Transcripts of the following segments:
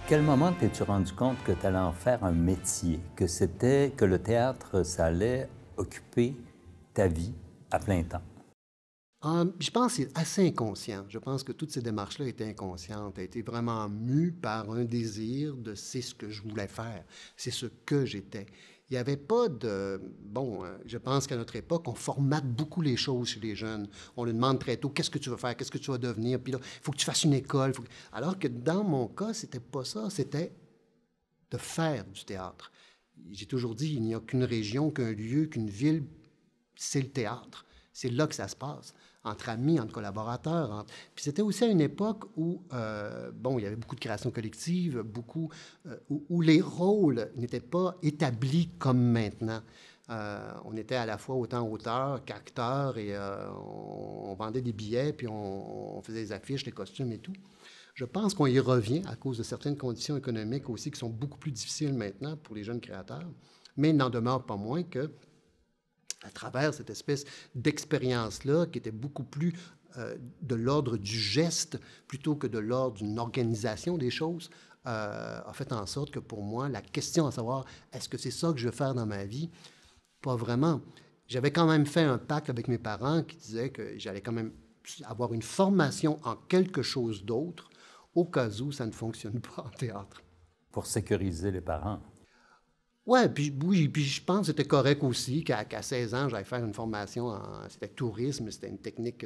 Quel moment t'es-tu rendu compte que tu allais en faire un métier, que le théâtre, ça allait occuper ta vie à plein temps? Je pense que c'est assez inconscient. Je pense que toutes ces démarches-là étaient inconscientes, étaient vraiment mues par un désir de c'est ce que je voulais faire, c'est ce que j'étais. Il n'y avait pas de... Bon, je pense qu'à notre époque, on formate beaucoup les choses chez les jeunes. On leur demande très tôt, qu'est-ce que tu veux faire, qu'est-ce que tu vas devenir, puis là, il faut que tu fasses une école. Alors que dans mon cas, c'était pas ça, c'était de faire du théâtre. J'ai toujours dit, il n'y a qu'une région, qu'un lieu, qu'une ville, c'est le théâtre. C'est là que ça se passe, entre amis, entre collaborateurs. Puis c'était aussi à une époque où, bon, il y avait beaucoup de création collective, où les rôles n'étaient pas établis comme maintenant. On était à la fois autant auteur qu'acteur et on vendait des billets, puis on faisait des affiches, les costumes et tout. Je pense qu'on y revient à cause de certaines conditions économiques aussi qui sont beaucoup plus difficiles maintenant pour les jeunes créateurs, mais il n'en demeure pas moins que à travers cette espèce d'expérience-là qui était beaucoup plus de l'ordre du geste plutôt que de l'ordre d'une organisation des choses, a fait en sorte que pour moi, la question à savoir est-ce que c'est ça que je veux faire dans ma vie, pas vraiment. J'avais quand même fait un pacte avec mes parents qui disaient que j'allais quand même avoir une formation en quelque chose d'autre au cas où ça ne fonctionne pas en théâtre. Pour sécuriser les parents. Ouais, puis oui, puis je pense que c'était correct aussi qu'à 16 ans, j'allais faire une formation c'était tourisme, c'était une technique,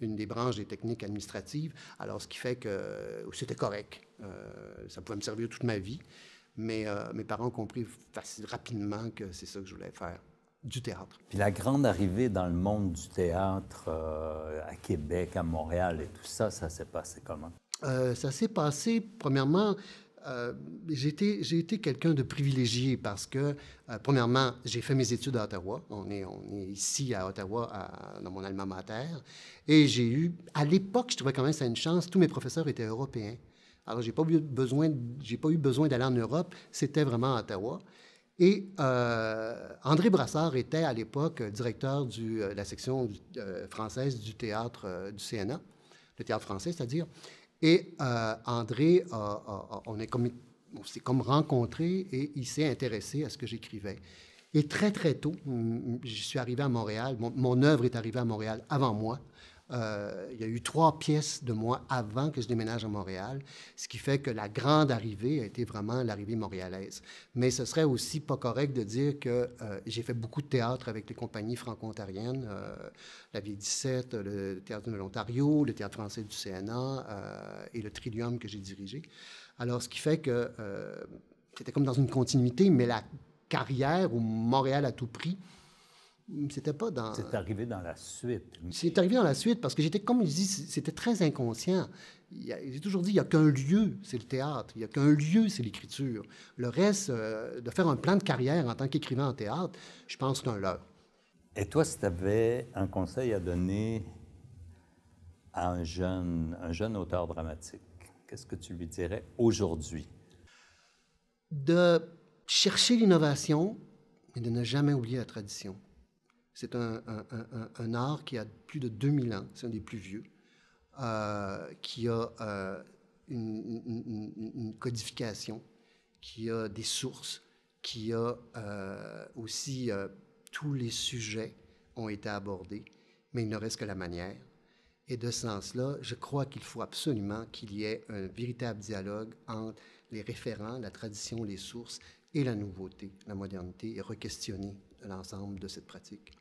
une des branches des techniques administratives. Alors, ce qui fait que c'était correct. Ça pouvait me servir toute ma vie. Mais mes parents ont compris rapidement que c'est ça que je voulais faire, du théâtre. Puis la grande arrivée dans le monde du théâtre à Québec, à Montréal et tout ça, ça s'est passé comment? Ça s'est passé, premièrement, j'ai été quelqu'un de privilégié parce que, premièrement, j'ai fait mes études à Ottawa. On est ici à Ottawa, dans mon alma mater. Et j'ai eu, à l'époque, je trouvais quand même ça une chance, tous mes professeurs étaient européens. Alors, j'ai pas eu besoin d'aller en Europe, c'était vraiment à Ottawa. Et André Brassard était à l'époque directeur de la section française du théâtre du CNA, le théâtre français, c'est-à-dire. Et André, on s'est comme rencontrés et il s'est intéressé à ce que j'écrivais. Et très, très tôt, je suis arrivé à Montréal. Mon œuvre est arrivée à Montréal avant moi. Il y a eu 3 pièces de moi avant que je déménage à Montréal, ce qui fait que la grande arrivée a été vraiment l'arrivée montréalaise. Mais ce serait aussi pas correct de dire que j'ai fait beaucoup de théâtre avec les compagnies franco-ontariennes, la Vieille 17, le Théâtre de l'Ontario, le Théâtre français du CNA et le Trillium que j'ai dirigé. Alors, ce qui fait que c'était comme dans une continuité, mais la carrière ou Montréal à tout prix, c'était pas dans... C'est arrivé dans la suite. C'est arrivé dans la suite parce que j'étais, comme je dis, c'était très inconscient. J'ai toujours dit, il n'y a qu'un lieu, c'est le théâtre. Il n'y a qu'un lieu, c'est l'écriture. Le reste, de faire un plan de carrière en tant qu'écrivain en théâtre, je pense que c'est un leurre. Et toi, si tu avais un conseil à donner à un jeune auteur dramatique, qu'est-ce que tu lui dirais aujourd'hui? De chercher l'innovation, mais de ne jamais oublier la tradition. C'est un art qui a plus de 2000 ans, c'est un des plus vieux, qui a une codification, qui a des sources, qui a aussi tous les sujets ont été abordés, mais il ne reste que la manière. Et de ce sens-là, je crois qu'il faut absolument qu'il y ait un véritable dialogue entre les référents, la tradition, les sources et la nouveauté, la modernité, et re-questionner l'ensemble de cette pratique.